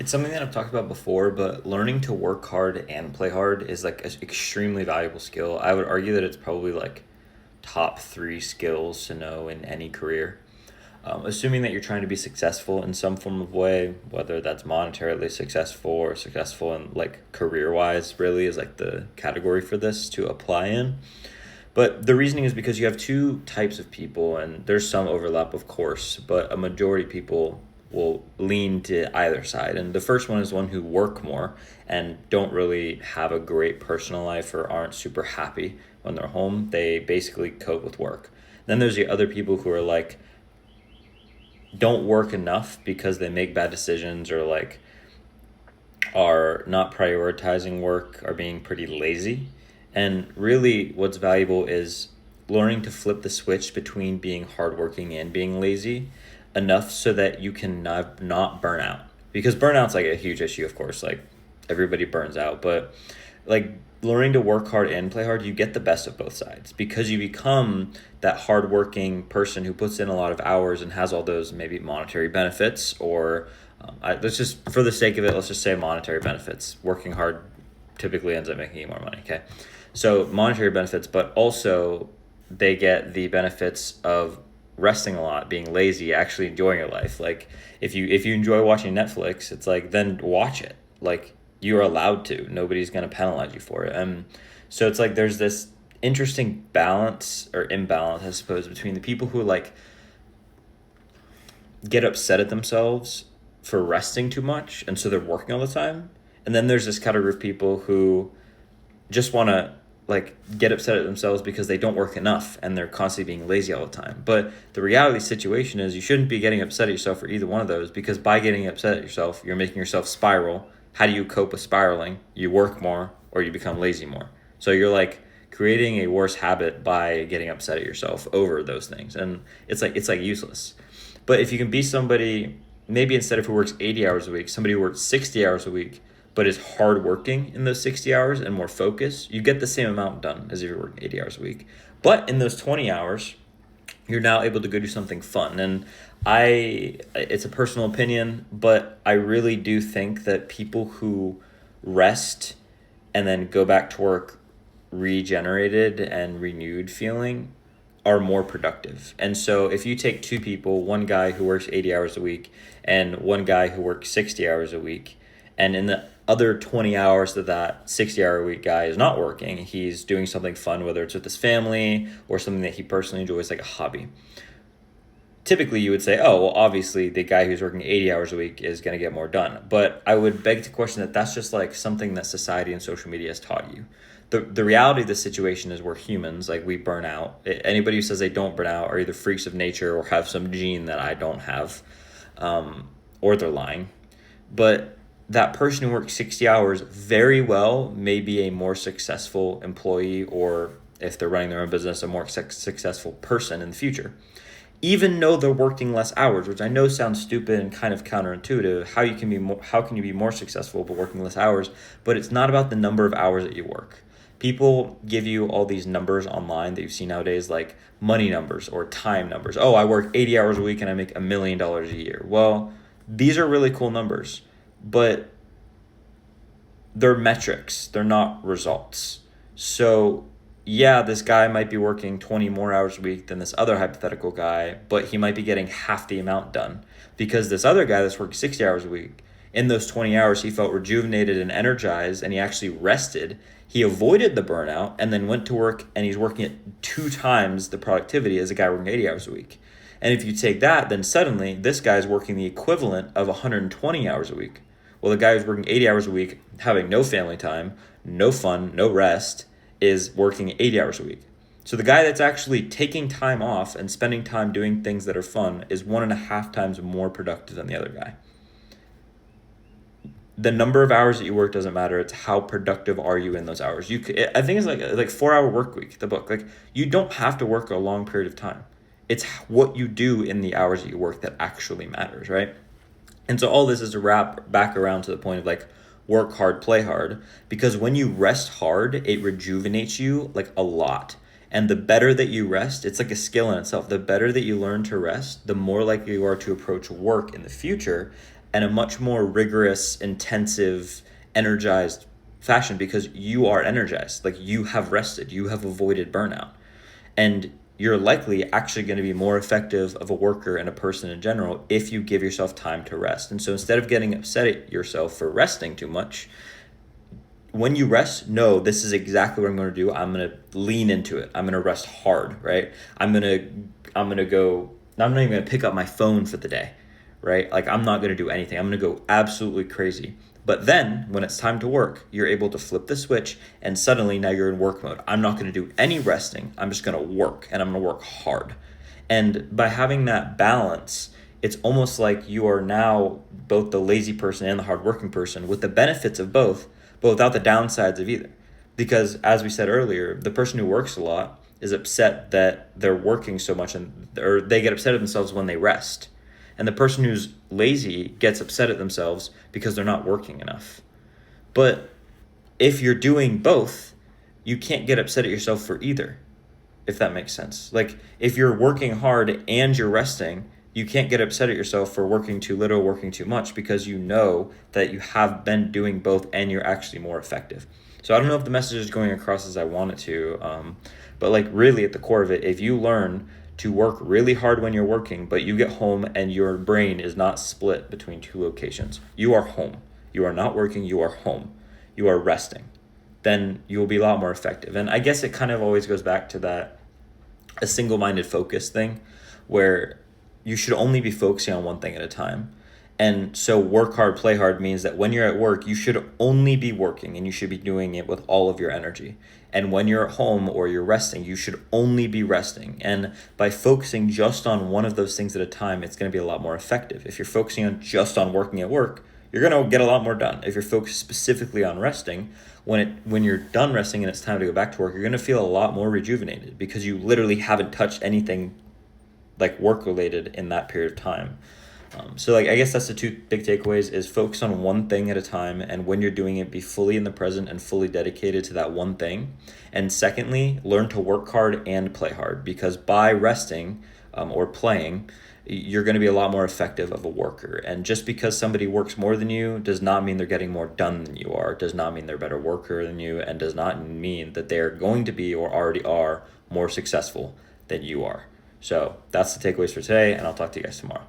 It's something that I've talked about before, but learning to work hard and play hard is like an extremely valuable skill. I would argue that it's probably like top three skills to know in any career. Assuming that you're trying to be successful in some form of way, whether that's monetarily successful or successful in like career wise, really is like the category for this to apply in. But the reasoning is because you have two types of people, and there's some overlap, of course, but a majority of people will lean to either side. And the first one is one who work more and don't really have a great personal life or aren't super happy when they're home. They basically cope with work. Then there's the other people who are like, don't work enough because they make bad decisions or like are not prioritizing work, are being pretty lazy. And really, what's valuable is learning to flip the switch between being hardworking and being lazy enough so that you can not burn out. Because burnout's like a huge issue, of course. Like everybody burns out, but like learning to work hard and play hard, you get the best of both sides because you become that hardworking person who puts in a lot of hours and has all those maybe monetary benefits or let's just for the sake of it, let's just say monetary benefits. Working hard typically ends up making you more money. Okay, so monetary benefits, but also they get the benefits of resting a lot, being lazy, actually enjoying your life. Like if you enjoy watching Netflix, it's like then watch it. Like you're allowed to. Nobody's gonna penalize you for it. And so it's like there's this interesting balance or imbalance, I suppose, between the people who like get upset at themselves for resting too much and so they're working all the time. And then there's this category of people who just want to like get upset at themselves because they don't work enough and they're constantly being lazy all the time. But the reality situation is you shouldn't be getting upset at yourself for either one of those because by getting upset at yourself, you're making yourself spiral. How do you cope with spiraling? You work more or you become lazy more. So you're like creating a worse habit by getting upset at yourself over those things. And it's like useless. But if you can be somebody, maybe instead of who works 80 hours a week, somebody who works 60 hours a week, but is hardworking in those 60 hours and more focused, you get the same amount done as if you're working 80 hours a week. But in those 20 hours, you're now able to go do something fun. And it's a personal opinion, but I really do think that people who rest and then go back to work regenerated and renewed feeling are more productive. And so if you take two people, one guy who works 80 hours a week and one guy who works 60 hours a week, and in the other 20 hours that 60-hour a week guy is not working, he's doing something fun, whether it's with his family or something that he personally enjoys, like a hobby. Typically, you would say, oh, well, obviously, the guy who's working 80 hours a week is going to get more done. But I would beg to question that that's just like something that society and social media has taught you. The reality of the situation is we're humans, like we burn out. Anybody who says they don't burn out are either freaks of nature or have some gene that I don't have, or they're lying. But that person who works 60 hours very well may be a more successful employee, or if they're running their own business, a more successful person in the future. Even though they're working less hours, which I know sounds stupid and kind of counterintuitive, how can you be more successful but working less hours? But it's not about the number of hours that you work. People give you all these numbers online that you see nowadays, like money numbers or time numbers. Oh, I work 80 hours a week and I make $1 million a year. Well, these are really cool numbers, but they're metrics. They're not results. So yeah, this guy might be working 20 more hours a week than this other hypothetical guy, but he might be getting half the amount done because this other guy that's working 60 hours a week, in those 20 hours, he felt rejuvenated and energized and he actually rested. He avoided the burnout and then went to work and he's working at 2 times the productivity as a guy working 80 hours a week. And if you take that, then suddenly this guy's working the equivalent of 120 hours a week. Well, the guy who's working 80 hours a week, having no family time, no fun, no rest, is working 80 hours a week. So the guy that's actually taking time off and spending time doing things that are fun is 1.5 times more productive than the other guy. The number of hours that you work doesn't matter. It's how productive are you in those hours. I think it's like 4-hour work week, the book. Like you don't have to work a long period of time. It's what you do in the hours that you work that actually matters, right? And so all this is to wrap back around to the point of like work hard, play hard, because when you rest hard, it rejuvenates you like a lot. And the better that you rest, it's like a skill in itself. The better that you learn to rest, the more likely you are to approach work in the future and a much more rigorous, intensive, energized fashion because you are energized. Like you have rested, you have avoided burnout. And you're likely actually going to be more effective of a worker and a person in general if you give yourself time to rest. And so instead of getting upset at yourself for resting too much, when you rest, no, this is exactly what I'm going to do. I'm going to lean into it. I'm going to rest hard, right? I'm going to go, I'm not even going to pick up my phone for the day, right? Like I'm not going to do anything. I'm going to go absolutely crazy. But then when it's time to work, you're able to flip the switch and suddenly now you're in work mode. I'm not going to do any resting. I'm just going to work and I'm going to work hard. And by having that balance, it's almost like you are now both the lazy person and the hardworking person with the benefits of both, but without the downsides of either. Because as we said earlier, the person who works a lot is upset that they're working so much or they get upset at themselves when they rest. And the person who's lazy gets upset at themselves because they're not working enough. But if you're doing both, you can't get upset at yourself for either, if that makes sense. Like if you're working hard and you're resting, you can't get upset at yourself for working too little, working too much, because you know that you have been doing both and you're actually more effective. So I don't know if the message is going across as I want it to, but like really at the core of it, if you learn to work really hard when you're working, but you get home and your brain is not split between two locations, you are home. You are not working, you are home. You are resting. Then you will be a lot more effective. And I guess it kind of always goes back to that a single-minded focus thing where you should only be focusing on one thing at a time. And so work hard, play hard means that when you're at work, you should only be working and you should be doing it with all of your energy. And when you're at home or you're resting, you should only be resting. And by focusing just on one of those things at a time, it's going to be a lot more effective. If you're focusing on just on working at work, you're going to get a lot more done. If you're focused specifically on resting, when you're done resting and it's time to go back to work, you're going to feel a lot more rejuvenated because you literally haven't touched anything like work related in that period of time. So like I guess that's the two big takeaways is focus on one thing at a time, and when you're doing it, be fully in the present and fully dedicated to that one thing. And secondly, learn to work hard and play hard, because by resting or playing, you're going to be a lot more effective of a worker. And just because somebody works more than you does not mean they're getting more done than you are, does not mean they're a better worker than you, and does not mean that they're going to be or already are more successful than you are. So that's the takeaways for today, and I'll talk to you guys tomorrow.